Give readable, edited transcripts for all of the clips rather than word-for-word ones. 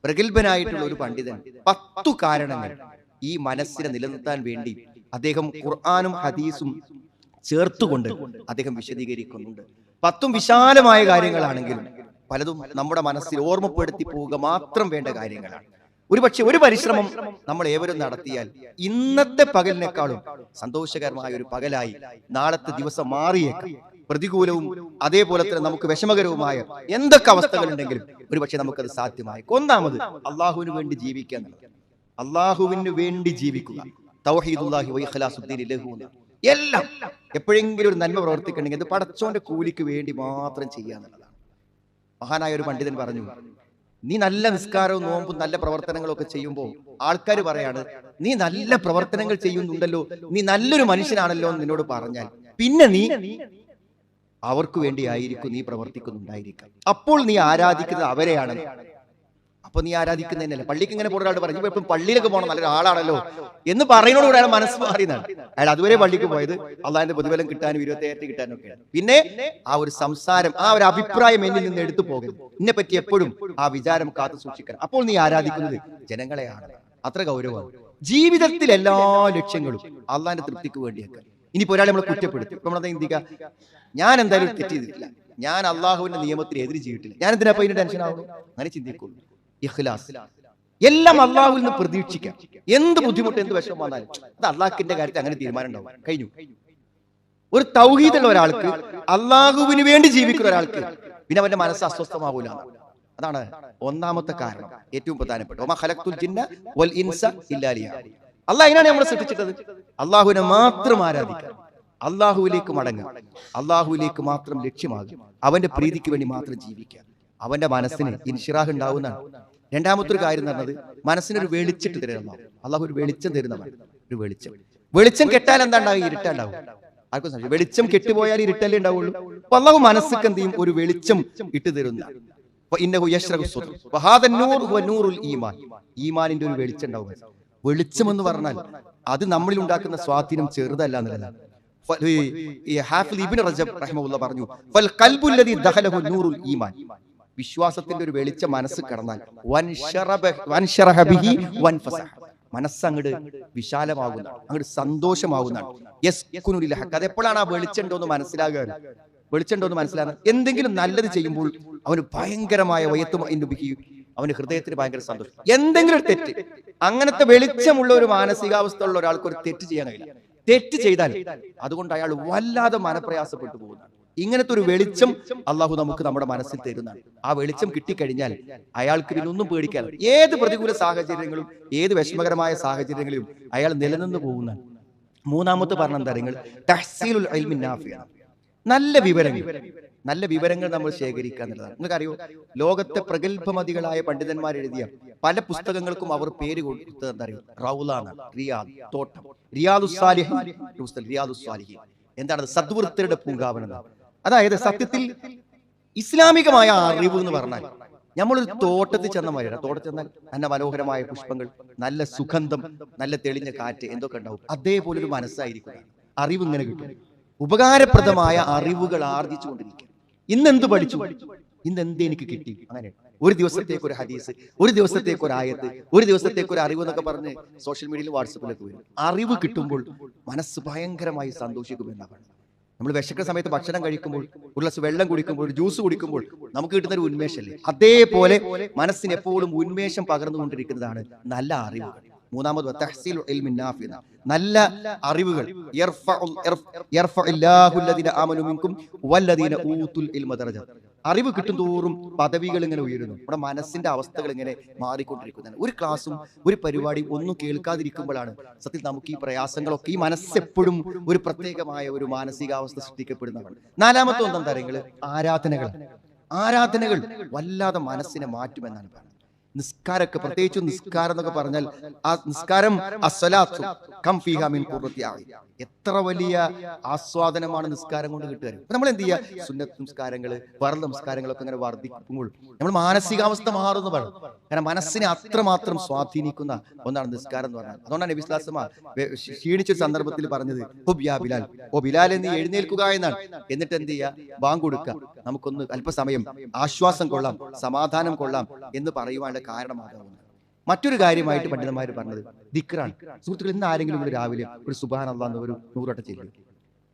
പ്രഗത്ഭനായിട്ടുള്ള ഒരു പണ്ഡിതൻ 10 കാരണങ്ങൾ ഈ മനസ്സിനെ നിലനിർത്താൻ വേണ്ടി അദ്ദേഹം ഖുർആനും ഹദീസും ചേർത്തുകൊണ്ട് അദ്ദേഹം വിശദീകരിക്കുന്നുണ്ട്. 10 വിശാലമായ കാര്യങ്ങളാണെങ്കിലും പലതും നമ്മുടെ മനസ്സിൽ ഓർമ്മപ്പെടുത്തി പോവുക മാത്രം വേണ്ട കാര്യങ്ങളാണ്. ഒരുപക്ഷെ ഒരു പരിശ്രമം നമ്മൾ ഏവരും നടത്തിയാൽ ഇന്നത്തെ പകലിനേക്കാളും സന്തോഷകരമായ ഒരു പകലായി നാളത്തെ ദിവസം മാറിയേക്കാം. പ്രതികൂലവും അതേപോലെ തന്നെ നമുക്ക് വിഷമകരവുമായ എന്തൊക്കെ അവസ്ഥകളുണ്ടെങ്കിലും ഒരുപക്ഷെ നമുക്കത് സാധ്യമായി. ഒന്നാമത് അള്ളാഹുവിന് വേണ്ടി ജീവിക്കുക എന്നുള്ളത്. അള്ളാഹുവിന് വേണ്ടി ജീവിക്കുക. തൗഹീദുല്ലാഹി വ ഇഖ്ലാസുദ്ദീനി ലഹു. എല്ലാം എപ്പോഴെങ്കിലും ഒരു നന്മ പ്രവർത്തിക്കണമെങ്കിൽ അത് പടച്ചോന്റെ കൂലിക്ക് വേണ്ടി മാത്രം ചെയ്യുക എന്നുള്ളതാണ്. മഹാനായ ഒരു പണ്ഡിതൻ പറഞ്ഞു, നീ നല്ല നിസ്കാരവും നോമ്പും നല്ല പ്രവർത്തനങ്ങളും ഒക്കെ ചെയ്യുമ്പോൾ ആൾക്കാർ പറയാണ്, നീ നല്ല പ്രവർത്തനങ്ങൾ ചെയ്യുന്നുണ്ടല്ലോ, നീ നല്ലൊരു മനുഷ്യനാണല്ലോ എന്ന് നിന്നോട് പറഞ്ഞാൽ പിന്നെ നീ അവർക്ക് വേണ്ടിയായിരിക്കും നീ പ്രവർത്തിക്കുന്നുണ്ടായിരിക്കാം. അപ്പോൾ നീ ആരാധിക്കുന്നത് അവരെയാണ്. അപ്പൊ നീ ആരാധിക്കുന്നതന്നെയല്ലേ. പള്ളിക്ക് ഇങ്ങനെ പോകുന്ന ഒരാൾ പറഞ്ഞു, ഇപ്പം പള്ളിയിലൊക്കെ പോകണം, നല്ലൊരു ആളാണല്ലോ എന്ന് പറയുന്നതോടുകൂടെ അയാൾ മനസ്സ് മാറിയതാണ്. അയാൾ അതുവരെ പള്ളിക്ക് പോയത് അള്ളാഹിന്റെ പ്രതിഫലം കിട്ടാനും 27 കിട്ടാനും ഒക്കെയാണ്. പിന്നെ ആ ഒരു സംസാരം, ആ ഒരു അഭിപ്രായം എന്നിൽ നിന്ന് എടുത്തു പോകരുത്. ഇതിനെ പറ്റി എപ്പോഴും ആ വിചാരം കാത്തു സൂക്ഷിക്കണം. അപ്പോൾ നീ ആരാധിക്കുന്നത് ജനങ്ങളെയാണ്. അത്ര ഗൗരവമാണ്. ജീവിതത്തിൽ എല്ലാ ലക്ഷ്യങ്ങളും അള്ളാഹിന്റെ തൃപ്തിക്ക് വേണ്ടിയൊക്കെ. ഇനിയിപ്പോ ഒരാളെ നമ്മൾ കുറ്റപ്പെടുത്തി, ഇപ്പൊ നമ്മളത് ചിന്തിക്കുക, ഞാൻ എന്തായാലും തെറ്റ് ചെയ്തിട്ടില്ല, ഞാൻ അള്ളാഹുവിന്റെ നിയമത്തിന് എതിര് ചെയ്തിട്ടില്ല, ഞാൻ എന്തിനാ അതിന് ടെൻഷൻ ആവുന്നു? അങ്ങനെ ചിന്തിക്കുള്ളൂ. ഇഖ്ലാസ്, എല്ലാം അള്ളാഹുവിൽ നിന്ന് പ്രതീക്ഷിക്കാം. എന്ത് ബുദ്ധിമുട്ട്, എന്ത് വിഷമം വന്നാലും അത് അള്ളാഹിന്റെ കാര്യത്തിൽ അങ്ങനെ തീരുമാനം ഉണ്ടാവും. കഴിഞ്ഞു. ഒരു തൗഹീദുള്ള ഒരാൾക്ക്, അള്ളാഹുവിന് വേണ്ടി ജീവിക്കുന്ന ഒരാൾക്ക് പിന്നെ അവന്റെ മനസ്സ് അസ്വസ്ഥമാവൂല. അതാണ് ഒന്നാമത്തെ കാരണം, ഏറ്റവും പ്രധാനപ്പെട്ട. വമാ ഖലഖ്തുൽ ജിന്ന വൽ ഇൻസ ഇല്ലാ ലിയഅ്ബുദൂൻ. അള്ളാഹ് അതിനാണ് നമ്മളെ സൃഷ്ടിച്ചിട്ടത്. അള്ളാഹുവിനെ മാത്രം ആരാധിക്കുക, അള്ളാഹുവിലേക്ക് മടങ്ങുക, അള്ളാഹുവിലേക്ക് മാത്രം ലക്ഷ്യമാകുക, അവന്റെ പ്രീതിക്ക് വേണ്ടി മാത്രം ജീവിക്കുക. അവന്റെ മനസ്സിന് ഇൻഷിറാഹ് ഉണ്ടാവുന്നതാണ്. രണ്ടാമത്തെ ഒരു കാര്യം എന്ന് പറഞ്ഞത്, മനസ്സിനൊരു വെളിച്ചിട്ട് തരുന്ന അള്ളാഹു ഒരു വെളിച്ചം തരുന്നതാണ്. ഒരു വെളിച്ചം കെട്ടാൽ എന്താ ഉണ്ടാവുക? ഇരുട്ടുണ്ടാവും. ആർക്കും സംശയം? വെളിച്ചം കെട്ടുപോയാൽ ഇരുട്ടല്ലേ ഉണ്ടാവുള്ളൂ. അപ്പൊ അള്ളാഹു മനസ്സിക്ക് എന്ത് ചെയ്യും? ഒരു വെളിച്ചം ഇട്ട് തരുന്ന. ഈമാനിന്റെ ഒരു വെളിച്ചം ഉണ്ടാവും. വെളിച്ചം എന്ന് പറഞ്ഞാൽ അത് നമ്മളിൽ ഉണ്ടാക്കുന്ന സ്വാധീനം ചെറുതല്ല എന്നുള്ളതാണ്. ഹാഫിദ് ഇബ്നു റജബ് റഹിമഹുല്ലാഹ് പറഞ്ഞു, ഫൽ ഖൽബു അല്ലദീ ദഖലഹു നൂറുൽ ഈമാൻ. വിശ്വാസത്തിന്റെ ഒരു വെളിച്ചം മനസ്സ് കടന്നാൽ മനസ്സങ്ങട് വിശാലമാകുന്നതാണ്, അങ്ങോട്ട് സന്തോഷമാകുന്നതാണ്. അതെപ്പോഴാണ് ആ വെളിച്ചമുണ്ടോന്ന് മനസ്സിലാകുക? വെളിച്ചമുണ്ടോന്ന് മനസ്സിലാകുന്നത് എന്തെങ്കിലും നല്ലത് ചെയ്യുമ്പോൾ അവന് ഭയങ്കരമായ അവന്റെ ഹൃദയത്തിന് ഭയങ്കര സന്തോഷം. എന്തെങ്കിലും ഒരു തെറ്റ്, അങ്ങനത്തെ വെളിച്ചമുള്ള ഒരു മാനസികാവസ്ഥ ഉള്ള ഒരാൾക്ക് ഒരു തെറ്റ് ചെയ്യാൻ കഴിയില്ല. തെറ്റ് ചെയ്താൽ അതുകൊണ്ട് അയാൾ വല്ലാതെ മനപ്രയാസപ്പെട്ടു പോകുന്നതാണ്. ഇങ്ങനത്തെ ഒരു വെളിച്ചം അള്ളാഹു നമുക്ക് നമ്മുടെ മനസ്സിൽ തരുന്നതാണ്. ആ വെളിച്ചം കിട്ടിക്കഴിഞ്ഞാൽ അയാൾക്ക് ഇതിനൊന്നും പേടിക്കാൻ, ഏത് പ്രതികൂല സാഹചര്യങ്ങളും ഏത് വിഷമകരമായ സാഹചര്യങ്ങളിലും അയാൾ നിലനിന്ന് പോകുന്നതാണ്. മൂന്നാമത്തെ പറഞ്ഞ എന്താ നിങ്ങൾ? തഹ്സീലുൽ ഇൽമി നാഫിഅ. നല്ല വിവരങ്ങൾ നമ്മൾ ശേഖരിക്കുക എന്നുള്ളതാണ്. നിങ്ങൾക്കറിയോ, ലോകത്തെ പ്രഗത്ഭമതികളായ പണ്ഡിതന്മാർ എഴുതിയ പല പുസ്തകങ്ങൾക്കും അവർ പേര് കൊടുത്തത് എന്താ അറിയോ? റൗളാണ്, റിയാദ്, തോട്ടം, റിയാദുസ്സാലിഹീൻ. എന്താണ്? സദ്വൃത്തരുടെ പൂങ്കാവനം. അതായത് സത്യത്തിൽ ഇസ്ലാമികമായ അറിവ് എന്ന് പറഞ്ഞാൽ നമ്മളൊരു തോട്ടത്തിൽ ചെന്ന മാതിരിയാണ്. തോട്ടത്തിൽ ചെന്നാൽ നല്ല മനോഹരമായ പുഷ്പങ്ങൾ, നല്ല സുഗന്ധം, നല്ല തെളിഞ്ഞ കാറ്റ്, എന്തൊക്കെ ഉണ്ടാവും. അതേപോലെ ഒരു മനസ്സായിരിക്കും. അറിവ് ഇങ്ങനെ കിട്ടും. ഉപകാരപ്രദമായ അറിവുകൾ ആർജിച്ചുകൊണ്ടിരിക്കുക. ഇന്നെന്ത് പഠിച്ചു, ഇന്നെന്ത് എനിക്ക് കിട്ടി, അങ്ങനെ ഒരു ദിവസത്തേക്ക് ഒരു ഹദീസ്, ഒരു ദിവസത്തേക്ക് ഒരു ആയത്ത്, ഒരു ദിവസത്തേക്ക് ഒരു അറിവ് എന്നൊക്കെ പറഞ്ഞ് സോഷ്യൽ മീഡിയയിൽ വാട്സപ്പിലൊക്കെ വരും. അറിവ് കിട്ടുമ്പോൾ മനസ്സ് ഭയങ്കരമായി സന്തോഷിക്കുമെന്നാണ്. നമ്മൾ വിശക്കുന്ന സമയത്ത് ഭക്ഷണം കഴിക്കുമ്പോൾ, ഒരു ഗ്ലാസ് വെള്ളം കുടിക്കുമ്പോൾ, ഒരു ജ്യൂസ് കുടിക്കുമ്പോൾ നമുക്ക് കിട്ടുന്ന ഒരു ഉന്മേഷമല്ലേ, അതേപോലെ മനസ്സിന് എപ്പോഴും ഉന്മേഷം പകർന്നുകൊണ്ടിരിക്കുന്നതാണ് നല്ല അറിവുകൾ. മൂന്നാമത് തഹ്സീലുൽ ഇൽമി നാഫിഅ, നല്ല അറിവുകൾ. അറിവ് കിട്ടും തോറും പദവികൾ ഇങ്ങനെ ഉയരുന്നു. നമ്മുടെ മനസ്സിന്റെ അവസ്ഥകൾ ഇങ്ങനെ മാറിക്കൊണ്ടിരിക്കുന്നതാണ്. ഒരു ക്ലാസ്സും ഒരു പരിപാടിയും ഒന്നും കേൾക്കാതിരിക്കുമ്പോഴാണ് സത്യത്തിൽ നമുക്ക് ഈ പ്രയാസങ്ങളൊക്കെ, ഈ മനസ്സെപ്പോഴും ഒരു പ്രത്യേകമായ ഒരു മാനസികാവസ്ഥ സൃഷ്ടിക്കപ്പെടുന്നതാണ്. നാലാമത്തെ ഒന്നാം കാര്യങ്ങൾ ആരാധനകൾ വല്ലാതെ മനസ്സിനെ മാറ്റുമെന്നാണ് പറയുന്നത്. നിസ്കാരമൊക്കെ, പ്രത്യേകിച്ച് നിസ്കാരം എന്നൊക്കെ പറഞ്ഞാൽ ആ നിസ്കാരം എത്ര വലിയ ആസ്വാദനമാണ് നിസ്കാരം കൊണ്ട് കിട്ടുക. അപ്പൊ നമ്മൾ എന്ത് ചെയ്യുക? സുന്നത്ത് നിസ്കാരങ്ങള്, ഫർള് നമസ്കാരങ്ങളൊക്കെ ഇങ്ങനെ വർദ്ധിക്കുമ്പോൾ നമ്മൾ മാനസികാവസ്ഥ മാറുന്നു പറയും. കാരണം മനസ്സിനെ അത്രമാത്രം സ്വാധീനിക്കുന്ന ഒന്നാണ് നിസ്കാരം എന്ന് പറഞ്ഞാൽ. അതുകൊണ്ടാണ് നബി സ്വല്ലല്ലാഹു അലൈഹി വസല്ലം ക്ഷീണിച്ച സന്ദർഭത്തിൽ പറഞ്ഞത്, ബിലാൽ, ഓ ബിലാൽ നീ എഴുന്നേൽക്കുക എന്നാണ്. എന്നിട്ട് എന്ത് ചെയ്യുക? ബാങ്ക് കൊടുക്കുക, നമുക്കൊന്ന് അല്പസമയം ആശ്വാസം കൊള്ളാം, സമാധാനം കൊള്ളാം എന്ന് പറയുവാനുള്ള കാരണമാകാവുന്നത്. മറ്റൊരു കാര്യമായിട്ട് പണ്ഡിതന്മാർ പറഞ്ഞത് ദിക്റാണ്. സുഹൃത്തുക്കൾ, ഇന്ന് ആരെങ്കിലും ഒരു രാവിലെ ഒരു സുബ്ഹാനല്ലാഹ് ഒരു 100 വട്ടം ചൊല്ലും,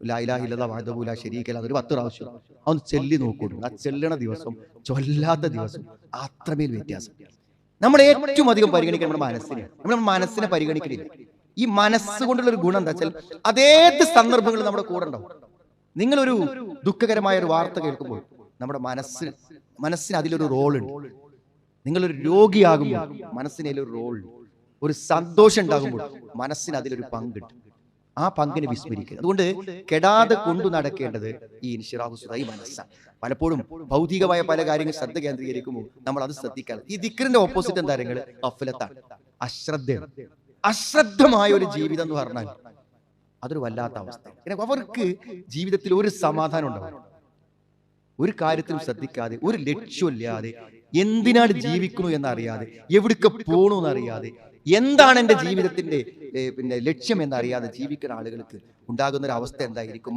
ലാ ഇലാഹ ഇല്ലല്ലാഹു വഹ്ദഹു ലാ ശരീക ലഹു, അതൊരു 10 പ്രാവശ്യം അതൊന്ന് ചൊല്ലി നോക്കൂ. ആ ചെല്ലണ ദിവസം ചൊല്ലാത്ത ദിവസം അത്രമേൽ വ്യത്യാസം. നമ്മൾ ഏറ്റവും അധികം പരിഗണിക്കണം നമ്മുടെ മനസ്സിനെ. നമ്മൾ മനസ്സിനെ പരിഗണിക്കണില്ല. ഈ മനസ്സുകൊണ്ടുള്ള ഒരു ഗുണം എന്താ വെച്ചാൽ അതേത് സന്ദർഭങ്ങളിൽ നമ്മുടെ കൂടെ ഉണ്ടാവും. നിങ്ങളൊരു ദുഃഖകരമായ ഒരു വാർത്ത കേൾക്കുമ്പോൾ നമ്മുടെ മനസ്സിന് അതിലൊരു റോളുണ്ട്. നിങ്ങളൊരു രോഗിയാകുമ്പോൾ മനസ്സിന് അതിലൊരു റോളുണ്ട്. ഒരു സന്തോഷം ഉണ്ടാകുമ്പോൾ മനസ്സിന് അതിലൊരു പങ്കുണ്ട്. ആ പങ്കിനെ വിസ്മരിക്കുക. അതുകൊണ്ട് കെടാതെ കൊണ്ടു നടക്കേണ്ടത് ഈ ഇൻഷിറാഹു സുദായി മനസ്സാണ്. പലപ്പോഴും ഭൗതികമായ പല കാര്യങ്ങൾ ശ്രദ്ധ കേന്ദ്രീകരിക്കുമ്പോൾ നമ്മൾ അത് ശ്രദ്ധിക്കാറ്. ഈ ദിക്റിന്റെ ഓപ്പോസിറ്റ് എന്താ പറയുക? ഗഫ്ലത്താണ്, അശ്രദ്ധയാണ്. അശ്രദ്ധമായ ഒരു ജീവിതം എന്ന് പറഞ്ഞാൽ അതൊരു വല്ലാത്ത അവസ്ഥ. അവർക്ക് ജീവിതത്തിൽ ഒരു സമാധാനം ഉണ്ടാവും. ഒരു കാര്യത്തിലും ശ്രദ്ധിക്കാതെ, ഒരു ലക്ഷ്യമില്ലാതെ, എന്തിനാണ് ജീവിക്കുന്നു എന്നറിയാതെ, എവിടേക്ക് പോകണു എന്നറിയാതെ, എന്താണ് എൻ്റെ ജീവിതത്തിന്റെ ലക്ഷ്യം എന്നറിയാതെ ജീവിക്കുന്ന ആളുകൾക്ക് ഉണ്ടാകുന്ന ഒരു അവസ്ഥ എന്തായിരിക്കും?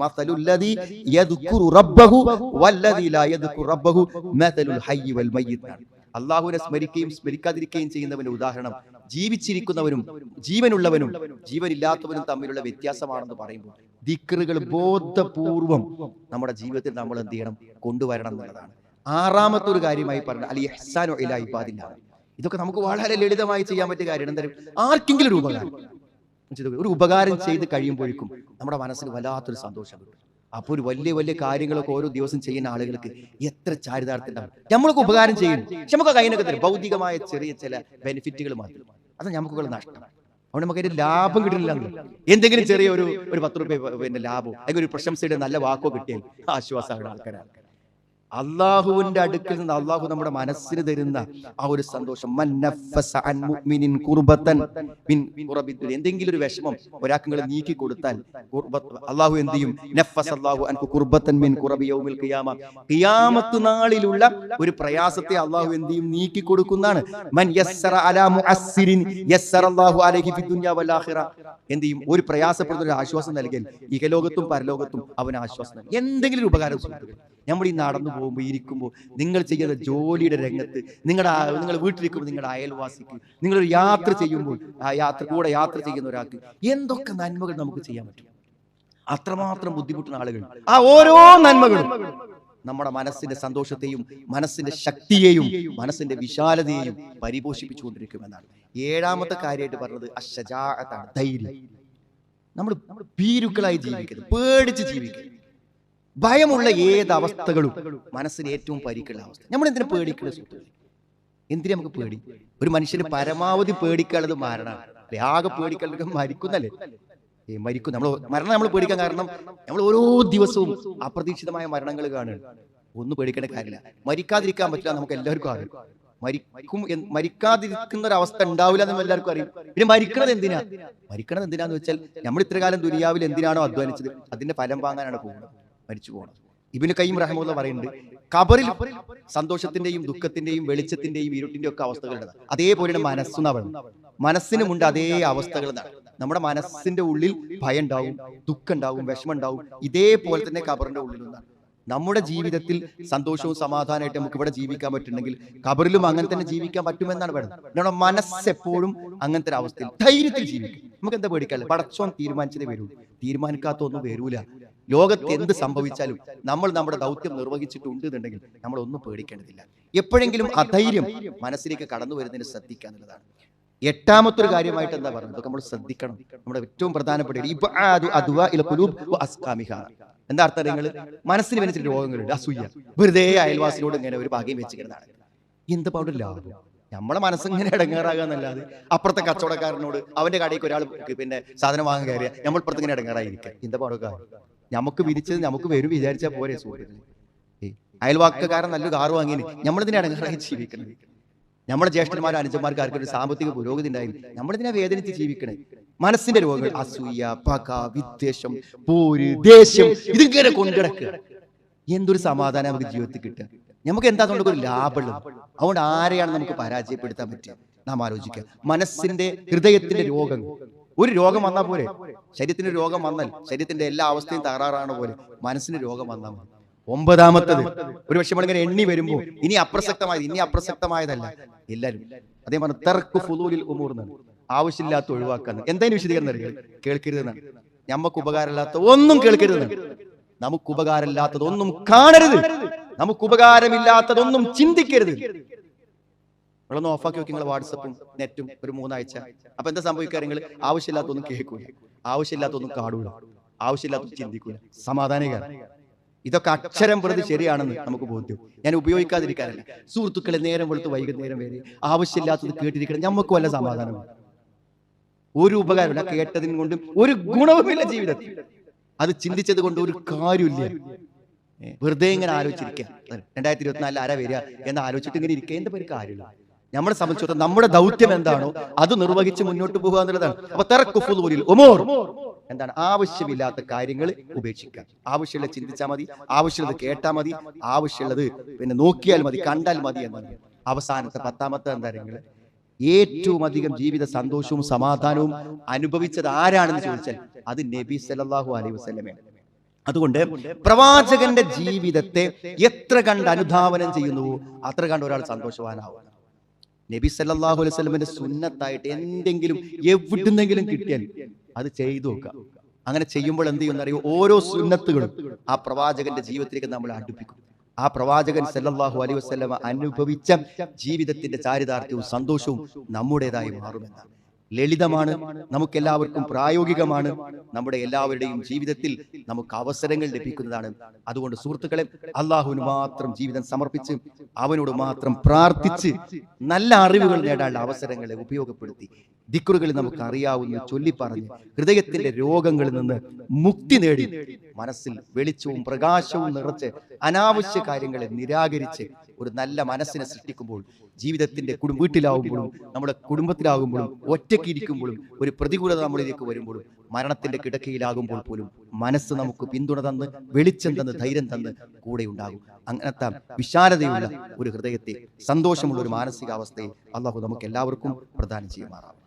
അള്ളാഹുവിനെ സ്മരിക്കുകയും സ്മരിക്കാതിരിക്കുകയും ചെയ്യുന്നവന്റെ ഉദാഹരണം ജീവിച്ചിരിക്കുന്നവനും ജീവനുള്ളവനും ജീവനില്ലാത്തവനും തമ്മിലുള്ള വ്യത്യാസമാണെന്ന് പറയുമ്പോൾ ദിക്റുകൾ ബോധപൂർവം നമ്മുടെ ജീവിതത്തിൽ നമ്മൾ എന്ത് ചെയ്യണം? കൊണ്ടുവരണം എന്നുള്ളതാണ്. ആറാമത്തെ ഒരു കാര്യമായി പറഞ്ഞ അൽ ഇഹ്സാനു ഇലാ ഇബാദില്ലാഹ്. ഇതൊക്കെ നമുക്ക് വളരെ ലളിതമായി ചെയ്യാൻ പറ്റിയ കാര്യമാണ്. എന്തായാലും ആർക്കെങ്കിലും ഒരു ഉപകാരം ചെയ്ത് കഴിയുമ്പോഴേക്കും നമ്മുടെ മനസ്സിന് വല്ലാത്തൊരു സന്തോഷം കിട്ടും. അപ്പോൾ ഒരു വലിയ വലിയ കാര്യങ്ങളൊക്കെ ഓരോ ദിവസം ചെയ്യുന്ന ആളുകൾക്ക് എത്ര ചാരിതാർത്ഥ്യം. നമ്മളൊക്കെ ഉപകാരം ചെയ്യുന്നു, പക്ഷെ നമുക്ക് കയ്യിനൊക്കെ തരും ഭൗതികമായ ചെറിയ ചില ബെനിഫിറ്റുകൾ മാത്രം. അത് നമുക്കുള്ള നഷ്ടം. അവിടെ നമുക്ക് അതിന്റെ ലാഭം കിട്ടുന്നില്ല. എന്തെങ്കിലും ചെറിയ ഒരു 10 രൂപ ലാഭം, അല്ലെങ്കിൽ ഒരു പ്രശംസയുടെ നല്ല വാക്കോ കിട്ടിയാൽ ആശ്വാസമാണ് ആൾക്കാരാണ്. അള്ളാഹുവിന്റെ അടുക്കൽ നിന്ന് അള്ളാഹു നമ്മുടെ മനസ്സിന് തരുന്ന ആ ഒരു സന്തോഷം. എന്തെങ്കിലും ഒരു വിഷമം ഒരാൾക്ക് നിങ്ങൾ നീക്കി കൊടുത്താൽ അള്ളാഹു എന്ത് ചെയ്യും? ഖിയാമത്ത് നാളിലുള്ള ഒരു പ്രയാസത്തെ അള്ളാഹു എന്ത് ചെയ്യും? നീക്കി കൊടുക്കുന്നതാണ്. എന്ത് ചെയ്യും? ഒരു പ്രയാസപ്പെടുന്ന ഒരു ആശ്വാസം നൽകിയാൽ ഇഹലോകത്തും പരലോകത്തും അവന് ആശ്വാസം നൽകും. എന്തെങ്കിലും ഒരു ഉപകാരം നമ്മൾ ഈ നടന്നു പോകുമ്പോൾ ഇരിക്കുമ്പോൾ നിങ്ങൾ ചെയ്യുന്ന ജോലിയുടെ രംഗത്ത്, നിങ്ങൾ വീട്ടിലിരിക്കുമ്പോൾ നിങ്ങളുടെ അയൽവാസിക്ക്, നിങ്ങളൊരു യാത്ര ചെയ്യുമ്പോൾ ആ യാത്ര ചെയ്യുന്ന ഒരാൾക്ക് എന്തൊക്കെ നന്മകൾ നമുക്ക് ചെയ്യാൻ പറ്റും. അത്രമാത്രം ബുദ്ധിമുട്ടുന്ന ആളുകൾ ആ ഓരോ നന്മകളും നമ്മുടെ മനസ്സിന്റെ സന്തോഷത്തെയും മനസ്സിന്റെ ശക്തിയെയും മനസ്സിന്റെ വിശാലതയെയും പരിപോഷിപ്പിച്ചുകൊണ്ടിരിക്കുമെന്നാണ്. ഏഴാമത്തെ കാര്യമായിട്ട് പറഞ്ഞത് അശ്ശജാഅത്താണ്, ധൈര്യം. നമ്മൾ ഭീരുക്കളായി ജീവിക്കരുത്, പേടിച്ച് ജീവിക്കരുത്. ഭയമുള്ള ഏത് അവസ്ഥകളും മനസ്സിന് ഏറ്റവും പരിക്കുള്ള അവസ്ഥ. നമ്മൾ എന്തിനാ പേടിക്കുന്നത്? എന്തിനാ നമുക്ക് പേടി? ഒരു മനുഷ്യന് പരമാവധി പേടിക്കാനുള്ളത് മരണമാണ്. ആകെ പേടിക്കാനുള്ളത് മരിക്കുന്നല്ലേ? മരിക്കും. മരണം നമ്മൾ പേടിക്കാൻ കാരണം നമ്മൾ ഓരോ ദിവസവും അപ്രതീക്ഷിതമായ മരണങ്ങൾ കാണുകയാണ്. ഒന്നും പേടിക്കേണ്ട കാര്യമില്ല. മരിക്കാതിരിക്കാൻ പറ്റില്ല, നമുക്ക് എല്ലാവർക്കും അറിയാം. മരിക്കാതിരിക്കുന്ന ഒരു അവസ്ഥ ഉണ്ടാവില്ല എന്ന് എല്ലാവർക്കും അറിയും. പിന്നെ മരിക്കണത് എന്തിനാന്ന് വെച്ചാൽ നമ്മൾ ഇത്രകാലം ദുനിയാവിൽ എന്തിനാണോ അധ്വാനിച്ചത് അതിന്റെ ഫലം വാങ്ങാനാണ് പോകുന്നത്, മരിച്ചു പോകണം. ഇബ്നു ഖയ്യിം റഹിമഹുല്ലാഹ് പറയുന്നുണ്ട്, ഖബറിൽ സന്തോഷത്തിന്റെയും ദുഃഖത്തിന്റെയും വെളിച്ചത്തിന്റെയും ഇരുട്ടിന്റെയും ഒക്കെ അവസ്ഥകളുണ്ട്. അതേപോലെയാണ് മനസ്സിനുമുണ്ട് അതേ അവസ്ഥകൾ. നമ്മുടെ മനസ്സിന്റെ ഉള്ളിൽ ഭയം ഉണ്ടാവും, ദുഃഖം ഉണ്ടാവും, വിഷമം ഉണ്ടാവും. ഇതേപോലെ തന്നെ ഖബറിന്റെ ഉള്ളിലുണ്ടാകും. നമ്മുടെ ജീവിതത്തിൽ സന്തോഷവും സമാധാനമായിട്ട് നമുക്ക് ഇവിടെ ജീവിക്കാൻ പറ്റുന്നെങ്കിൽ ഖബറിലും അങ്ങനെ തന്നെ ജീവിക്കാൻ പറ്റുമെന്നാണ് പറയുന്നത്. നമ്മുടെ മനസ്സെപ്പോഴും അങ്ങനത്തെ ഒരു അവസ്ഥയിൽ ധൈര്യത്തിൽ ജീവിക്കും. നമുക്ക് എന്താ പേടിക്കാറില്ല? പടച്ചോൻ തീരുമാനിച്ചതേ വരൂ, തീരുമാനിക്കാത്തൊന്നും വരൂല. ലോകത്ത് എന്ത് സംഭവിച്ചാലും നമ്മൾ നമ്മുടെ ദൗത്യം നിർവഹിച്ചിട്ടുണ്ട് എന്നുണ്ടെങ്കിൽ നമ്മൾ ഒന്നും പേടിക്കേണ്ടതില്ല. എപ്പോഴെങ്കിലും അധൈര്യം മനസ്സിലേക്ക് കടന്നു വരുന്നതിന് ശ്രദ്ധിക്കുക എന്നുള്ളതാണ്. എട്ടാമത്തെ ഒരു കാര്യമായിട്ട് എന്താ പറയുന്നത്? ഇതൊക്കെ നമ്മൾ ശ്രദ്ധിക്കണം. നമ്മുടെ ഏറ്റവും പ്രധാനപ്പെട്ട എന്താ അർത്ഥം? നിങ്ങൾ മനസ്സിന് വരുന്ന രോഗങ്ങളുണ്ട്, അസൂയ, വെറുതെ അയൽവാസിനോട് ഇങ്ങനെ ഒരു ഭാഗ്യം വെച്ചിരുന്നതാണ്. എന്ത് പാടില്ല, നമ്മളെ മനസ്സിങ്ങനെ ഇടങ്ങേറാകാന്നല്ലാതെ അപ്പുറത്തെ കച്ചവടക്കാരനോട് അവന്റെ കടയ്ക്ക് ഒരാൾ സാധനം വാങ്ങാൻ കയറിയ നമ്മൾ ഇപ്പുറത്ത് ഇങ്ങനെ ഇടങ്ങേറായിരിക്കുക. എന്താ പാടുക? നമുക്ക് വിരിച്ചത് നമുക്ക് വരും വിചാരിച്ചാൽ പോരെ സുഹൃത്തുക്കളെ. അയൽവാക്കക്കാരൻ നല്ലൊരു കാറ് വാങ്ങിന് നമ്മളിതിനെ ഇടങ്ങേറായി ജീവിക്കണം. നമ്മുടെ ജ്യേഷ്ഠന്മാരും അനുജന്മാർക്ക് ആർക്കും ഒരു സാമ്പത്തിക പുരോഗതി ഉണ്ടായിരുന്നു, നമ്മളിതിനെ വേദനിച്ച് ജീവിക്കണേ. മനസ്സിന്റെ രോഗങ്ങൾ, അസൂയ, പക, വിദ്വേഷം, പോര്, ദേഷ്യം, ഇതിങ്ങനെ കൊണ്ടിടക്കുക. എന്തൊരു സമാധാനം നമുക്ക് ജീവിതത്തിൽ കിട്ടുക? നമുക്ക് എന്താ അതുകൊണ്ട് ഒരു ലാഭമുള്ളത്? അതുകൊണ്ട് ആരെയാണ് നമുക്ക് പരാജയപ്പെടുത്താൻ പറ്റുക? നാം ആലോചിക്കുക. മനസ്സിന്റെ ഹൃദയത്തിന്റെ രോഗങ്ങൾ. ഒരു രോഗം വന്നാൽ പോലെ, ശരീരത്തിന് രോഗം വന്നാൽ ശരീരത്തിന്റെ എല്ലാ അവസ്ഥയും തകരാറാണ് പോലെ മനസ്സിന് രോഗം വന്നാൽ മതി. ഒമ്പതാമത്തത് ഒരു പക്ഷെ നമ്മളിങ്ങനെ എണ്ണി വരുമ്പോൾ ഇനി അപ്രസക്തമായതല്ല എല്ലാവരും അതേ പറഞ്ഞ തർക്കു ഫുദൂലിൽ ഉമൂർ എന്നാണ്, ആവശ്യമില്ലാത്ത ഒഴിവാക്കാന്ന്. എന്തായാലും വിശദീകരണം കേൾക്കരുതെന്നാണ്. നമുക്ക് ഉപകാരമില്ലാത്ത ഒന്നും കേൾക്കരുതെന്നാണ്. നമുക്ക് ഉപകാരമില്ലാത്തതൊന്നും കാണരുത്, നമുക്ക് ഉപകാരമില്ലാത്തതൊന്നും ചിന്തിക്കരുത്. നിങ്ങളൊന്ന് ഓഫാക്കി നോക്കി നിങ്ങളെ വാട്സപ്പും നെറ്റും ഒരു 3 ആഴ്ച. അപ്പൊ എന്താ സംഭവിക്കുക? നിങ്ങൾ ആവശ്യമില്ലാത്തൊന്നും കേൾക്കൂല, ആവശ്യമില്ലാത്തൊന്നും കാണൂല, ആവശ്യമില്ലാത്തൊന്നും ചിന്തിക്കൂല, സമാധാനകാരം. ഇതൊക്കെ അക്ഷരം പ്രതി ശരിയാണെന്ന് നമുക്ക് ബോധ്യം. ഞാൻ ഉപയോഗിക്കാതിരിക്കാനല്ല. സുഹൃത്തുക്കളെ, നേരം വെളുത്ത് വൈകുന്നേരം വരെ ആവശ്യമില്ലാത്തത് കേട്ടിരിക്കണം, നമുക്ക് വല്ല സമാധാനമാണ്? ഒരു ഉപകാരമില്ല, കേട്ടതിന് കൊണ്ടും ഒരു ഗുണവുമില്ല ജീവിതത്തിൽ. അത് ചിന്തിച്ചത് കൊണ്ട് ഒരു കാര്യമില്ല. വെറുതെ ഇങ്ങനെ ആലോചിച്ചിരിക്കുക, 2024 ആരാ വരിക എന്ന് ആലോചിച്ചിട്ട് ഇങ്ങനെ ഇരിക്കുക, എന്താ ഒരു കാര്യമില്ല. നമ്മളെ സംബന്ധിച്ചിടത്തോളം നമ്മുടെ ദൗത്യം എന്താണോ അത് നിർവഹിച്ച് മുന്നോട്ട് പോകുക എന്നുള്ളതാണ്. അപ്പൊ തറക്കു ഫുദൂലിൽ ഉമൂർ എന്താണ്? ആവശ്യമില്ലാത്ത കാര്യങ്ങൾ ഉപേക്ഷിക്കുക. ആവശ്യമുള്ളത് ചിന്തിച്ചാൽ മതി, ആവശ്യമുള്ളത് കേട്ടാൽ മതി, ആവശ്യമുള്ളത് പിന്നെ നോക്കിയാൽ മതി, കണ്ടാൽ മതി എന്നാണ്. അവസാനത്തെ 10ാമത്തെ എന്താ? ഏറ്റവും അധികം ജീവിത സന്തോഷവും സമാധാനവും അനുഭവിച്ചത് ആരാണെന്ന് ചോദിച്ചാൽ അത് നബി സല്ലല്ലാഹു അലൈഹി വസല്ലമയാണ്. അതുകൊണ്ട് പ്രവാചകന്റെ ജീവിതത്തെ എത്ര കണ്ട് അനുധാവനം ചെയ്യുന്നുവോ അത്ര കണ്ട് ഒരാൾ സന്തോഷവാനാവും. നബി സല്ലല്ലാഹു അലൈഹി വസല്ലമയുടെ സുന്നത്തായിട്ട് എന്തെങ്കിലും എവിടുന്നെങ്കിലും കിട്ടിയാൽ അത് ചെയ്തു നോക്കുക. അങ്ങനെ ചെയ്യുമ്പോൾ എന്ത് ചെയ്യുമെന്നറിയോ? ഓരോ സുന്നത്തുകളും ആ പ്രവാചകന്റെ ജീവിതത്തിലേക്ക് നമ്മൾ അടുപ്പിക്കും. ആ പ്രവാചകൻ സല്ലല്ലാഹു അലൈഹി വസല്ലമ അനുഭവിച്ച ജീവിതത്തിന്റെ ചാരിതാർത്ഥ്യവും സന്തോഷവും നമ്മുടേതായി മാറുമെന്നാണ്. ലളിതമാണ്, നമുക്കെല്ലാവർക്കും പ്രായോഗികമാണ്, നമ്മുടെ എല്ലാവരുടെയും ജീവിതത്തിൽ നമുക്ക് അവസരങ്ങൾ ലഭിക്കുന്നതാണ്. അതുകൊണ്ട് സുഹൃത്തുക്കളെ, അള്ളാഹുവിന് മാത്രം ജീവിതം സമർപ്പിച്ച് അവനോട് മാത്രം പ്രാർത്ഥിച്ച് നല്ല അറിവുകൾ നേടാനുള്ള അവസരങ്ങളെ ഉപയോഗപ്പെടുത്തി ദിക്റുകൾ നമുക്ക് അറിയാവുന്ന ചൊല്ലിപ്പറഞ്ഞ് ഹൃദയത്തിന്റെ രോഗങ്ങളിൽ നിന്ന് മുക്തി നേടി മനസ്സിൽ വെളിച്ചവും പ്രകാശവും നിറച്ച് അനാവശ്യ കാര്യങ്ങളെ നിരാകരിച്ച് ഒരു നല്ല മനസ്സിനെ സൃഷ്ടിക്കുമ്പോൾ ജീവിതത്തിന്റെ വീട്ടിലാവുമ്പോഴും നമ്മുടെ കുടുംബത്തിലാകുമ്പോഴും ഒറ്റയ്ക്ക് ഇരിക്കുമ്പോഴും ഒരു പ്രതികൂലത നമ്മളിലേക്ക് വരുമ്പോഴും മരണത്തിന്റെ കിടക്കയിലാകുമ്പോൾ പോലും മനസ്സ് നമുക്ക് പിന്തുണ തന്ന് വെളിച്ചം തന്ന് ധൈര്യം തന്ന് കൂടെ ഉണ്ടാകും. അങ്ങനത്തെ വിശാലതയുള്ള ഒരു ഹൃദയത്തെ, സന്തോഷമുള്ള ഒരു മാനസികാവസ്ഥയെ അള്ളാഹു നമുക്ക് എല്ലാവർക്കും പ്രദാനം ചെയ്യുമാറാവും.